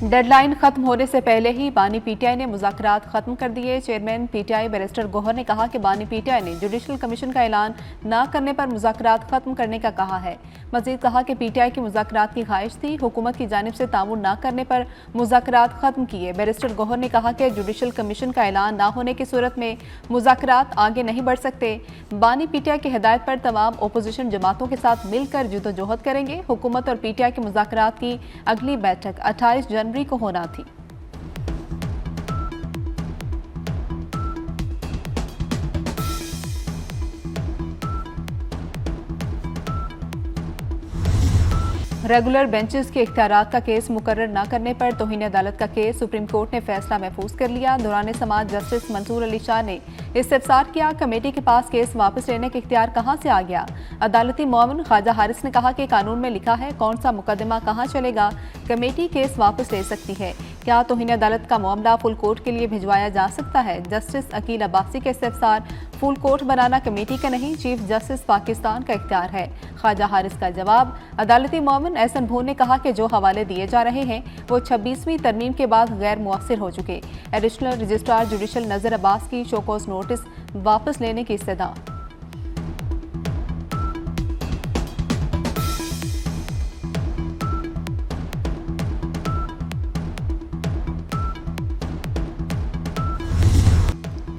Deadline खत्म होने से पहले ही बानी पीटीआई ने मुज़ाकरात खत्म कर दिए। चेयरमैन पीटीआई बैरिस्टर गौहर ने कहा कि बानी पीटीआई ने जुडिशल कमीशन का ऐलान न करने पर मुज़ाकरात खत्म करने का कहा है। मजीद कहा कि पीटीआई की मुज़ाकरात की ख्वाहिश थी, हुकूमत की जानिब से ताउन न करने पर मुज़ाकरात खत्म किए। बैरिस्टर गौहर ने कहा कि जुडिशल कमीशन का ऐलान न होने की सूरत में मुज़ाकरात आगे नहीं बढ़ सकते। बानी पीटीआई की हिदायत पर तमाम ओपोजिशन जमातों के साथ मिलकर जदोजहद करेंगे। हुकूमत और पीटीआई के मुज़ाकरात की अगली बैठक 28 जनवरी को होना थी। रेगुलर बेंचेस के इख्तियारात का केस मुकर्रर न करने पर तौहीन अदालत का केस सुप्रीम कोर्ट ने फैसला महफूज कर लिया। दौरान समाअत जस्टिस मंसूर अली शाह ने इस्तिफसार किया, कमेटी के पास केस वापस लेने का इख्तियार कहां से आ गया। अदालती मुआविन ख्वाजा हारिस ने कहा कि कानून में लिखा है कौन सा मुकदमा कहां चलेगा, कमेटी केस वापस ले सकती है। क्या तौहीन अदालत का मामला फुल कोर्ट के लिए भिजवाया जा सकता है। जस्टिस अकील अब्बासी का इस्तिफसार फुल कोर्ट बनाना कमेटी का नहीं, चीफ जस्टिस पाकिस्तान का इख्तियार है। ख्वाजा हारिस का जवाब। अदालती मुआविन एहसन भून ने कहा कि जो हवाले दिए जा रहे हैं वो 26वीं तरमीम के बाद गैर मुअस्सिर हो चुके। एडिशनल रजिस्ट्रार जुडिशल नजर अब्बास की शोकॉज नोटिस वापस लेने की इस्तदा।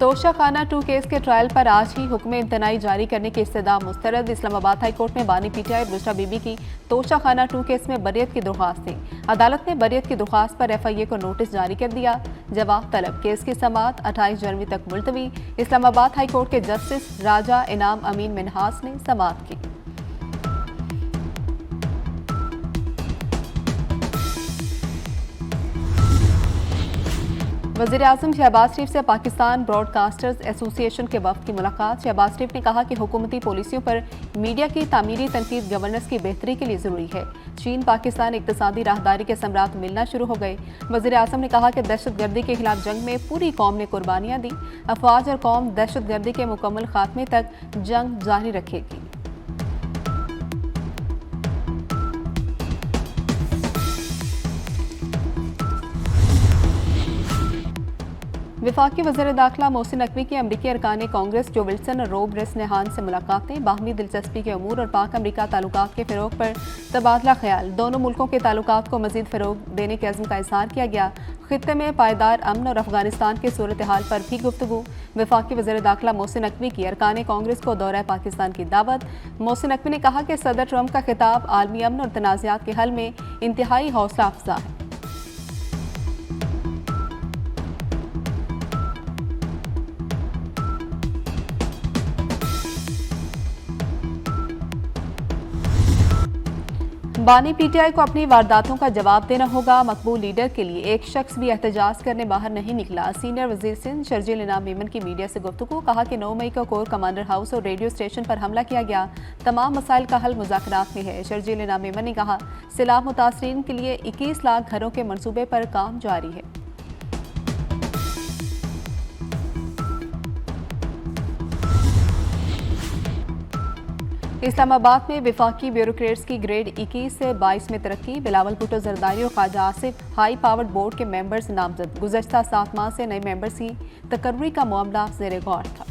तोशाखाना 2 केस के ट्रायल पर आज ही हुक्म इम्तनाई जारी करने की इस्तदा मुस्तरद। इस्लामाबाद हाई कोर्ट में बानी पीटीआई बुशरा बीबी की तोशाखाना 2 केस में बरियत की दरख्वास्त थी। अदालत ने बरियत की दरख्वास्त पर FIA को नोटिस जारी कर दिया। जवाब तलब। केस की समाअत 28 जनवरी तक मुलतवी। इस्लामाबाद हाई कोर्ट के जस्टिस राजा इनाम अमीन मिनहास ने समाअत की। वज़ीर-ए-आज़म शहबाज शरीफ से पाकिस्तान ब्रॉडकास्टर्स एसोसिएशन के वफ़द की मुलाकात। शहबाज शरीफ ने कहा कि हुकूमती पॉलिसियों पर मीडिया की तामीरी तनकीद गवर्नेंस की बेहतरी के लिए ज़रूरी है। चीन पाकिस्तान इक़्तिसादी राहदारी के समरात मिलना शुरू हो गए। वज़ीर-ए-आज़म ने कहा कि दहशत गर्दी के खिलाफ जंग में पूरी कौम ने कुर्बानियाँ दी। अफवाज और कौम दहशत गर्दी के मुकम्मल खात्मे तक जंग जारी रखेगी। वफाकी वज़ीर दाखिला मोहसिन नकवी की अमरीकी अरकान कांग्रेस जो विल्सन और रोब रेस्नेहान से मुलाकातें। बाहमी दिलचस्पी के अमूर और पाक अमरीका ताल्लुकात के फ़रोग पर तबादला ख्याल। दोनों मुल्कों के ताल्लुकात को मज़ीद फ़रोग देने के अज़्म का इज़हार किया गया। खित्ते में पायदार अमन और अफगानिस्तान की सूरत हाल पर भी गुफ्तगू। वफाकी वज़ीर दाखिला मोहसिन नकवी की अरकान कांग्रेस को दौरा पाकिस्तान की दावत। मोहसिन नकवी ने कहा कि सदर ट्रंप का खिताब आलमी अमन और तनाज़ात के हल में इंतहाई हौसला अफजा है। बानी पीटीआई को अपनी वारदातों का जवाब देना होगा। मकबूल लीडर के लिए एक शख्स भी एहतजाज करने बाहर नहीं निकला। सीनियर वजीर सिंध शर्जील इनाम मेमन की मीडिया से गुफ्तगू। कहा कि 9 मई को कोर कमांडर हाउस और रेडियो स्टेशन पर हमला किया गया। तमाम मसाइल का हल मुज़ाकरात में है। शर्जील इनाम मेमन ने कहा सैलाब मुतासरीन के लिए 21 लाख घरों के मनसूबे पर काम जारी है। इस्लामाबाद में विफाकी ब्यूरोक्रेट्स की ग्रेड 21 से 22 में तरक्की। बिलावल भुट्टो जरदारी और Khawaja Asif high powered board के मेंबर्स नामजद। गुज़श्ता 7 माह से नए मेंबर्स की तकर्री का मामला ज़ेर गौर था।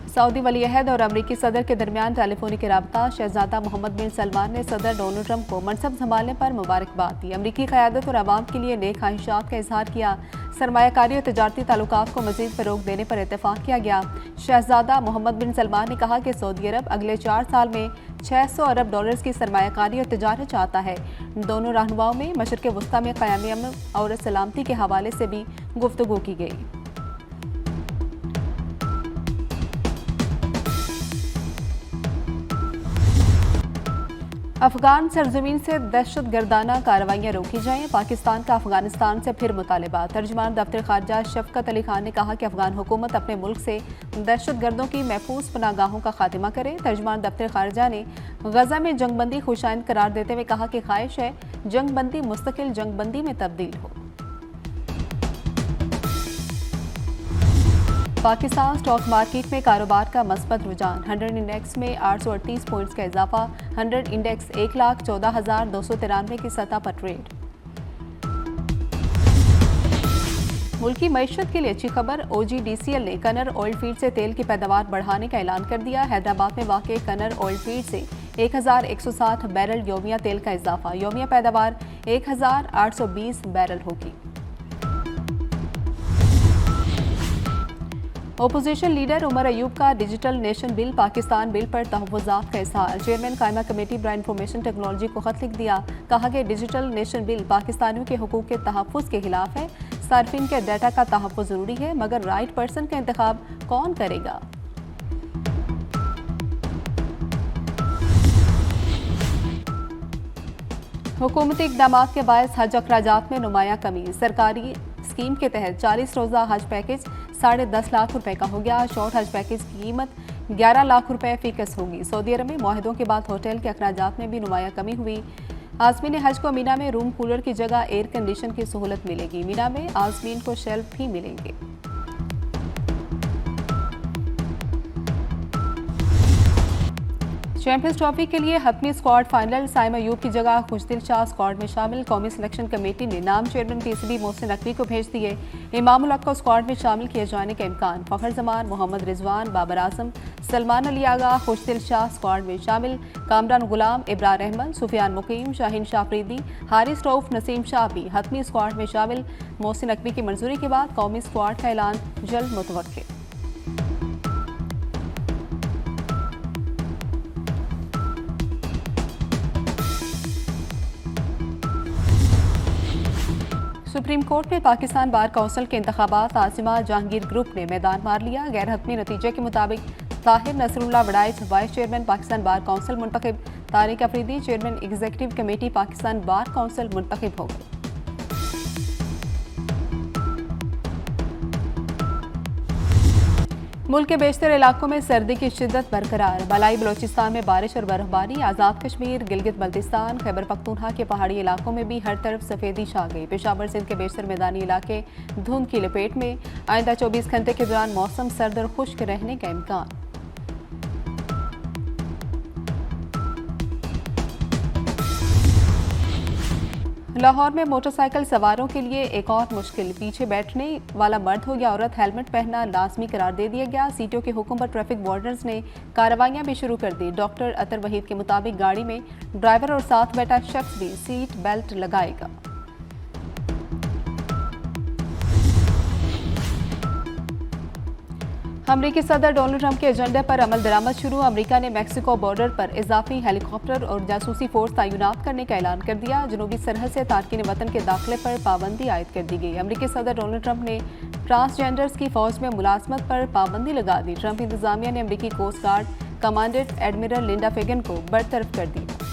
सऊदी वली-ए-अहद और अमरीकी सदर के दरमियान टेलीफोनिक राबता। शहजादा मोहम्मद बिन सलमान ने सदर डोनाल्ड ट्रंप को मनसब संभालने पर मुबारकबाद दी। अमरीकी क़यादत और अवाम के लिए नेक ख्वाहिशात का इजहार किया। सरमायाकारी और तजारती ताल्लुकात को मज़ीद फ़रोग देने पर इत्तेफाक किया गया। शहजादा मोहम्मद बिन सलमान ने कहा कि सऊदी अरब अगले 4 साल में $600 अरब की सरमायाकारी और तजारत चाहता है। दोनों रहनुमाओं में मशरिक़ वस्ता में क़यामी अमन और सलामती के हवाले से भी गुफ्तगू की गई। अफगान सरजमीन से दहशत गर्दाना कार्रवाइयाँ रोकी जाएं। पाकिस्तान का अफगानिस्तान से फिर मुतालबा। तर्जुमान दफ्तर खारजा शफकत अली खान ने कहा कि अफगान हुकूमत अपने मुल्क से दहशत गर्दों की महफूज पनागाहों का खात्मा करे। तर्जुमान दफ्तर खारजा ने गजा में जंगबंदी खुशाइंद करार देते हुए कहा कि ख्वाहिश है जंगबंदी मुस्तकिल जंगबंदी में तब्दील हो। पाकिस्तान स्टॉक मार्केट में कारोबार का मस्बत रुझान। 100 इंडेक्स में 838 पॉइंट्स का इजाफा। 100 इंडेक्स 1,14,293 की सतह पर ट्रेड। मुल्की मईशत के लिए अच्छी खबर। OGDCL ने कनर ऑयल फील्ड से तेल की पैदावार बढ़ाने का ऐलान कर दिया। हैदराबाद में वाक़ कनर ऑयल फील्ड से 1160 बैरल योमिया तेल का इजाफा। योमिया पैदावार 1820 बैरल होगी। ओपोजिशन लीडर उमर अयूब का digital nation bill Pakistan bill पर तहफ़्फ़ुज़ात का इज़हार। चेयरमैन कायमा कमेटी बराए इंफॉर्मेशन टेक्नोलॉजी को खत लिख दिया। कहा कि डिजिटल नेशन बिल पाकिस्तानियों के हुकूक के तहफ़्फ़ुज़ के खिलाफ है। सार्फिन के डाटा का तहफ़्फ़ुज़ ज़रूरी है, मगर राइट पर्सन का इंतखाब कौन करेगा? हुकूमती इक़दामात के बायस हज अखराजात में नुमाया कमी। सरकारी स्कीम के तहत 40 रोज़ा हज पैकेज 10.5 लाख रुपए का हो गया। शॉर्ट हज पैकेज की कीमत 11 लाख रुपए फ़ीकस होगी। सऊदी अरब में मुआहदों के बाद होटल के अखराजात में भी नुमाया कमी हुई। आज़मीन हज को मीना में रूम कूलर की जगह एयर कंडीशन की सहूलत मिलेगी। मीना में आज़मीन को शेल्फ भी मिलेंगे। चैंपियंस ट्रॉफी के लिए हतमी स्क्वाड फाइनल। साइम अयूब की जगह खुशदिल शाह स्क्वाड में शामिल। कौमी सिलेक्शन कमेटी ने नाम चेयरमैन PCB मोहसिन नकवी को भेज दिए। इमामुल हक को स्क्वाड में शामिल किए जाने का इम्कान। फखर जमान, मोहम्मद रिजवान, बाबर आजम, सलमान अली आगा, खुशदिल शाह स्क्वाड में शामिल। कामरान गुलाम, इब्रार अहमद, सुफियान मुकीम, शाहीन शाह अफरीदी, हारिस रऊफ, नसीम शाह भी हतमी स्क्वाड में शामिल। मोहसिन नकवी की मंजूरी के बाद कौमी स्क्वाड का ऐलान जल्द मुतवक्किल। सुप्रीम कोर्ट में पाकिस्तान बार काउंसिल के इंतखाबात। आसिमा जहांगीर ग्रुप ने मैदान मार लिया। गैर हतमी नतीजे के मुताबिक Tahir Nasrullah Warraich vice chairman Pakistan bar council मुंतखब। Tariq Afridi chairman executive committee Pakistan bar council मुंतखब हो गए। मुल्क के बेशतर इलाकों में सर्दी की शिद्दत बरकरार। बलाई बलोचिस्तान में बारिश और बर्फबारी। आज़ाद कश्मीर, गिलगित बल्तिस्तान, खैबर पख्तूनख्वा के पहाड़ी इलाकों में भी हर तरफ सफ़ेदी छा गई। पेशावर सिंध के बेशतर मैदानी इलाके धुंध की लपेट में। आइंदा 24 घंटे के दौरान मौसम सर्द और खुश्क रहने का इम्कान। लाहौर में मोटरसाइकिल सवारों के लिए एक और मुश्किल। पीछे बैठने वाला मर्द हो या औरत हेलमेट पहनना लाजमी करार दे दिया गया। सीटों के हुक्म पर ट्रैफिक वार्डन्स ने कार्रवाइयां भी शुरू कर दी। डॉक्टर अतर वहीद के मुताबिक गाड़ी में ड्राइवर और साथ बैठा शख्स भी सीट बेल्ट लगाएगा। अमरीकी सदर डोनाल्ड ट्रंप के एजेंडे पर अमल दरामद शुरू। अमरीका ने मैक्सिको बॉर्डर पर इजाफी हेलीकॉप्टर और जासूसी फोर्स तैनात करने का ऐलान कर दिया। जनूबी सरहद से तारकीन वतन के दाखिले पर पाबंदी आयद कर दी गई। अमरीकी सदर डोनाल्ड ट्रंप ने ट्रांसजेंडर्स की फौज में मुलाजमत पर पाबंदी लगा दी। ट्रंप इंतजामिया ने अमरीकी coast guard commandant admiral Linda Fagan को बरतरफ कर दिया।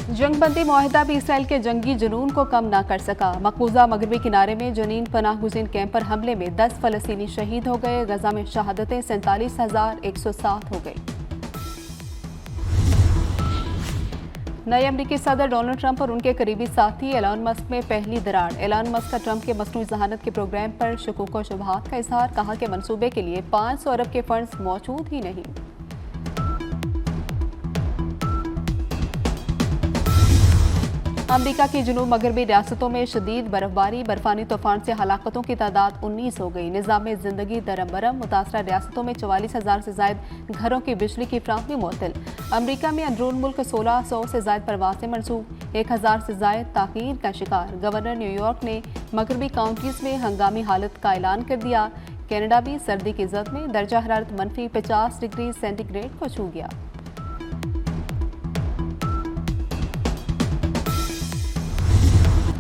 जंगबंदी मुआहिदा भी इसराइल के जंगी जुनून को कम ना कर सका। मकबूजा मगरबी किनारे में जनीन पनाह गुज़ीन कैंप पर हमले में 10 फ़लस्तीनी शहीद हो गए। गजा में शहादतें 47,107 हो गई। नए अमरीकी सदर डोनाल्ड ट्रंप और उनके करीबी साथी एलन मस्क में पहली दरार। एलन मस्क का ट्रंप के मसनूई ज़हानत के प्रोग्राम पर शकूक व शुबहात का इजहार। कहा कि मनसूबे के लिए 500 अरब के फंड्स मौजूद ही नहीं। अमरीका की जुनूब मगरबी रियासतों में शदीद बर्फबारी। बर्फानी तूफान से हलाकतों की तादाद 19 हो गई। निज़ाम ज़िंदगी दरम बरम। मुतासरा रियासतों में 44,000 से ज़ायद घरों की बिजली की फ्राहमी मुअत्तल। अमरीका में अंदरून मुल्क 1600 से ज़ायद परवासें मनसूख। 1000 से ज़ायद ताख़ीर का शिकार। गवर्नर न्यूयॉर्क ने मगरबी काउंटीज़ में हंगामी हालत का ऐलान कर दिया। कनाडा भी सर्दी की जद में दर्जा हरारत -50 डिग्री सेंटीग्रेड को छू गया।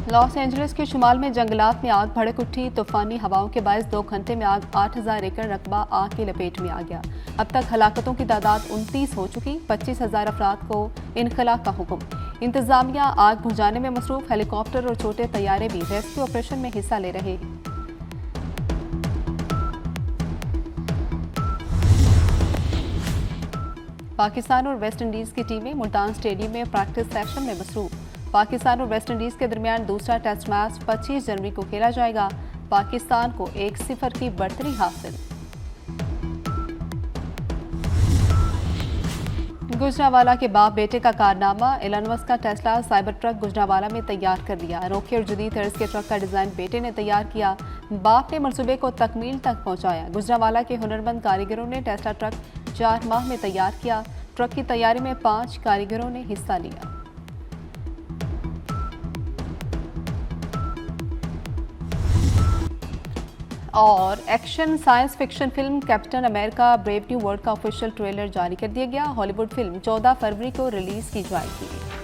लॉस एंजलिस के शुमाल में जंगलात में आग भड़क उठी। तूफानी हवाओं के बायस 2 घंटे में आग 8000 एकड़ रकबा आग की लपेट में आ गया। अब तक हलाकतों की तादाद 29 हो चुकी। 25,000 अफराद को इनखला का हुक्म। इंतजामिया आग बुझाने में मसरूफ। हेलीकॉप्टर और छोटे तैयारे भी रेस्क्यू ऑपरेशन में हिस्सा ले रहे हैं। पाकिस्तान और वेस्ट इंडीज की टीमें मुल्तान स्टेडियम में प्रैक्टिस सेशन में मसरूफ। पाकिस्तान और वेस्टइंडीज के दरमियान दूसरा टेस्ट मैच 25 जनवरी को खेला जाएगा। पाकिस्तान को 1-0 की बढ़तरी हासिल। गुजरावाला के बाप बेटे का कारनामा। एलन मस्क का टेस्ला साइबर ट्रक गुजरावाला में तैयार कर दिया। अनोखे और जदीद तर्ज के ट्रक का डिजाइन बेटे ने तैयार किया। बाप ने मंसूबे को तकमील तक पहुंचाया। गुजरावाला के हुनरमंद कारीगरों ने टेस्ला ट्रक 4 माह में तैयार किया। ट्रक की तैयारी में 5 कारीगरों ने हिस्सा लिया। और action science fiction film captain America brave new world का ऑफिशियल ट्रेलर जारी कर दिया गया। हॉलीवुड फिल्म 14 फरवरी को रिलीज की जाएगी।